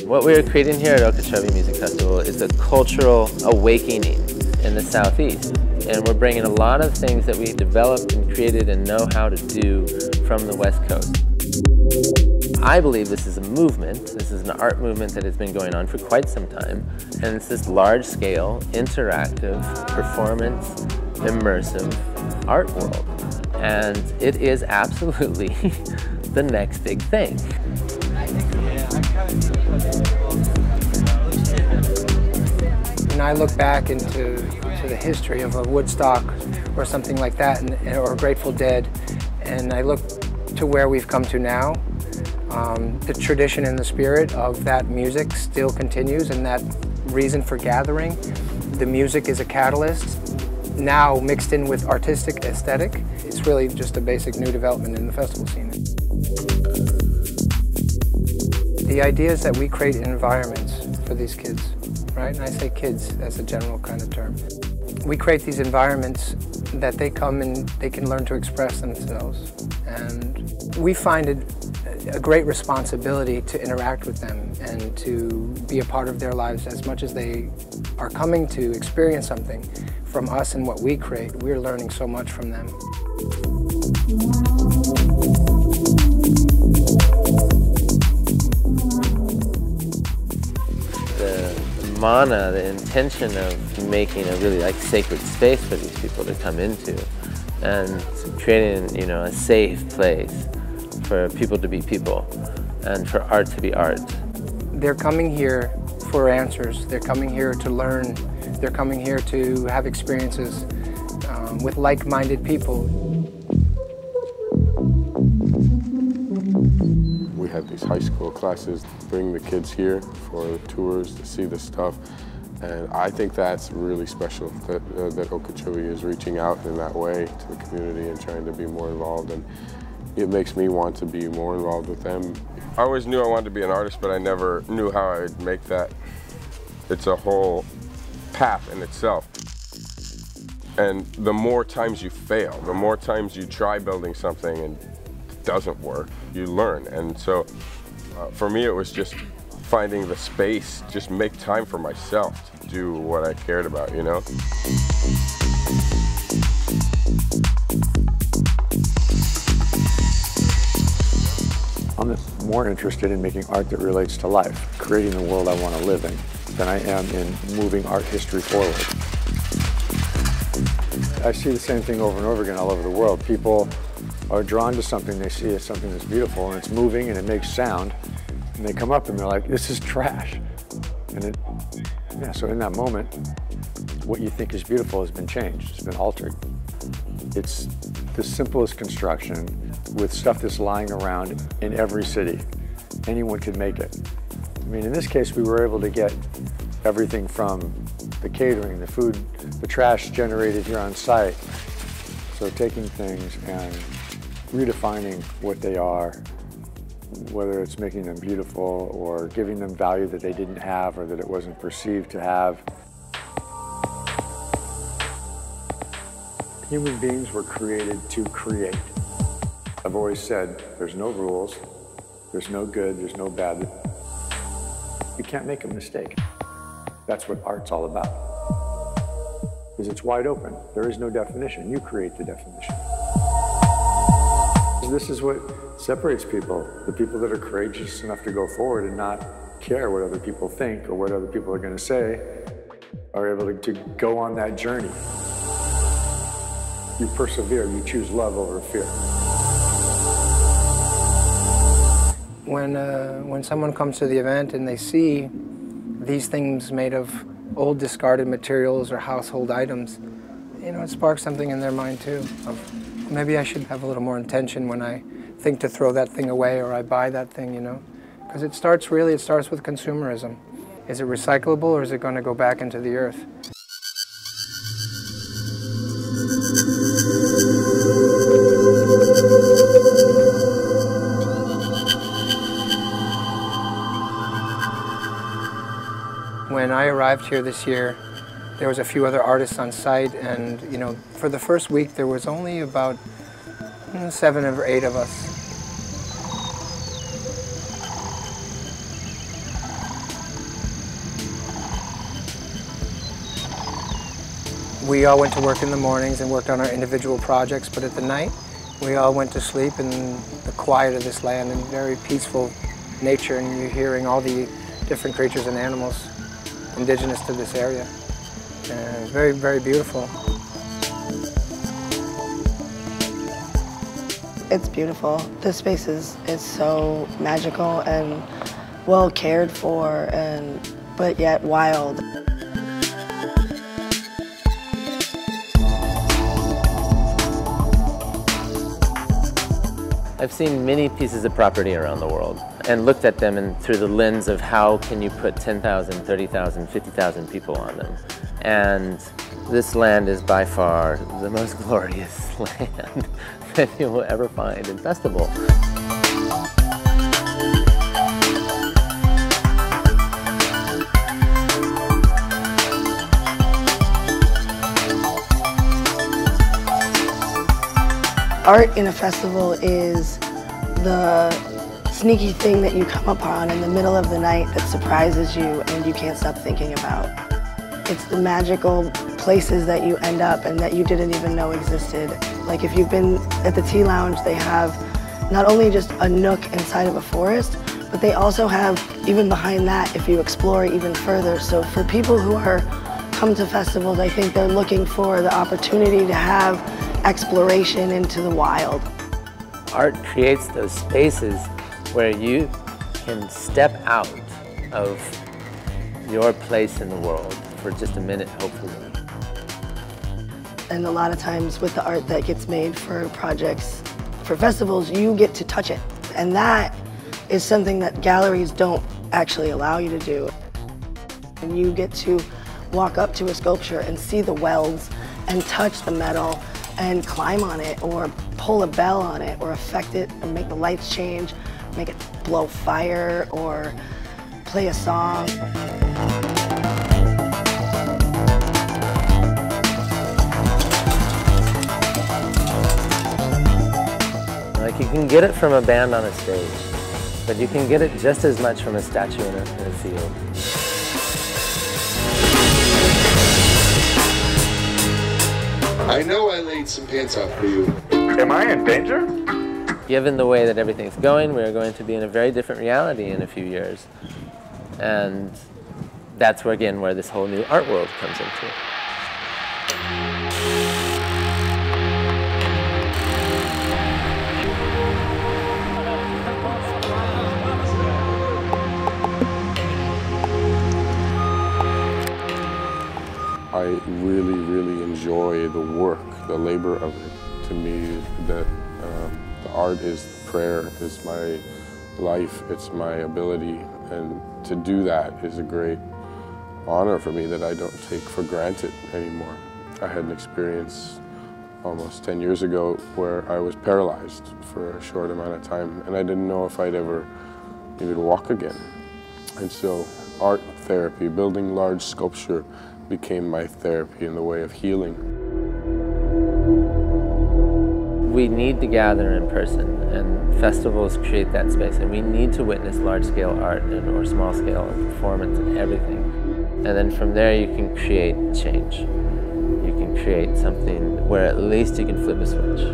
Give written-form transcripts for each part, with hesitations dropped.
What we're creating here at Okeechobee Music Festival is a cultural awakening in the Southeast. And we're bringing a lot of things that we developed and created and know how to do from the West Coast. I believe this is a movement. This is an art movement that has been going on for quite some time. And it's this large-scale, interactive, performance, immersive art world. And it is absolutely the next big thing. When I look back into the history of a Woodstock or something like that, or Grateful Dead, and I look to where we've come to now, the tradition and the spirit of that music still continues, and that reason for gathering. The music is a catalyst, now mixed in with artistic aesthetic. It's really just a basic new development in the festival scene. The idea is that we create environments for these kids, right? And I say kids as a general kind of term. We create these environments that they come and they can learn to express themselves. And we find it a great responsibility to interact with them and to be a part of their lives as much as they are coming to experience something from us and what we create. We're learning so much from them. The mana, the intention of making a really sacred space for these people to come into and creating, a safe place for people to be people and for art to be art. They're coming here for answers. They're coming here to learn. They're coming here to have experiences with like-minded people. We had these high school classes bring the kids here for tours to see the stuff, and I think that's really special that Okeechobee is reaching out in that way to the community and trying to be more involved, and it makes me want to be more involved with them. I always knew I wanted to be an artist, but I never knew how I'd make that. It's a whole path in itself. And the more times you fail, the more times you try building something and it doesn't work, you learn. And so for me, it was just finding the space, just make time for myself to do what I cared about, I'm more interested in making art that relates to life, creating the world I want to live in, than I am in moving art history forward. I see the same thing over and over again all over the world. People are drawn to something, they see it as something that's beautiful and it's moving and it makes sound, and they come up and they're like, this is trash. And so in that moment, what you think is beautiful has been changed, it's been altered. It's the simplest construction with stuff that's lying around in every city. Anyone could make it. I mean, in this case, we were able to get everything from the catering, the food, the trash generated here on site. So taking things and redefining what they are, whether it's making them beautiful or giving them value that they didn't have or that it wasn't perceived to have. Human beings were created to create. I've always said there's no rules, there's no good, there's no bad. You can't make a mistake. That's what art's all about. Because it's wide open. There is no definition. You create the definition. This is what separates people. The people that are courageous enough to go forward and not care what other people think or what other people are going to say are able to go on that journey. You persevere. You choose love over fear. When someone comes to the event and they see these things made of old discarded materials or household items, it sparks something in their mind too. Of maybe I should have a little more intention when I think to throw that thing away or I buy that thing, Because it starts with consumerism. Is it recyclable or is it going to go back into the earth? When I arrived here this year, there was a few other artists on site, and for the first week there was only about 7 or 8 of us. We all went to work in the mornings and worked on our individual projects, but at the night, we all went to sleep in the quiet of this land and very peaceful nature, and you're hearing all the different creatures and animals indigenous to this area. And it's very, very beautiful. It's beautiful. This space is so magical and well cared for, but yet wild. I've seen many pieces of property around the world and looked at them through the lens of how can you put 10,000, 30,000, 50,000 people on them. And this land is by far the most glorious land that you will ever find in festival. Art in a festival is the sneaky thing that you come upon in the middle of the night that surprises you and you can't stop thinking about. It's the magical places that you end up and that you didn't even know existed. Like if you've been at the Tea Lounge, they have not only just a nook inside of a forest, but they also have, even behind that, if you explore even further. So for people who come to festivals, I think they're looking for the opportunity to have exploration into the wild. Art creates those spaces where you can step out of your place in the world for just a minute, hopefully. And a lot of times with the art that gets made for projects, for festivals, you get to touch it. And that is something that galleries don't actually allow you to do. And you get to walk up to a sculpture and see the welds and touch the metal and climb on it or pull a bell on it or affect it or make the lights change, make it blow fire or play a song. Like you can get it from a band on a stage, but you can get it just as much from a statue in a field. I know I laid some pants out for you. Am I in danger? Given the way that everything's going, we're going to be in a very different reality in a few years. And that's where, again, where this whole new art world comes into. I really, really enjoy the work, the labor of it. To me, the art is prayer, is my life, it's my ability, and to do that is a great honor for me that I don't take for granted anymore. I had an experience almost 10 years ago where I was paralyzed for a short amount of time, and I didn't know if I'd ever even walk again. And so art therapy, building large sculpture, became my therapy in the way of healing. We need to gather in person, and festivals create that space, and we need to witness large-scale art or small-scale performance and everything. And then from there you can create change. You can create something where at least you can flip a switch,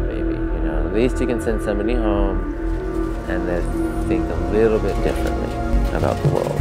maybe. You know, at least you can send somebody home and then think a little bit differently about the world.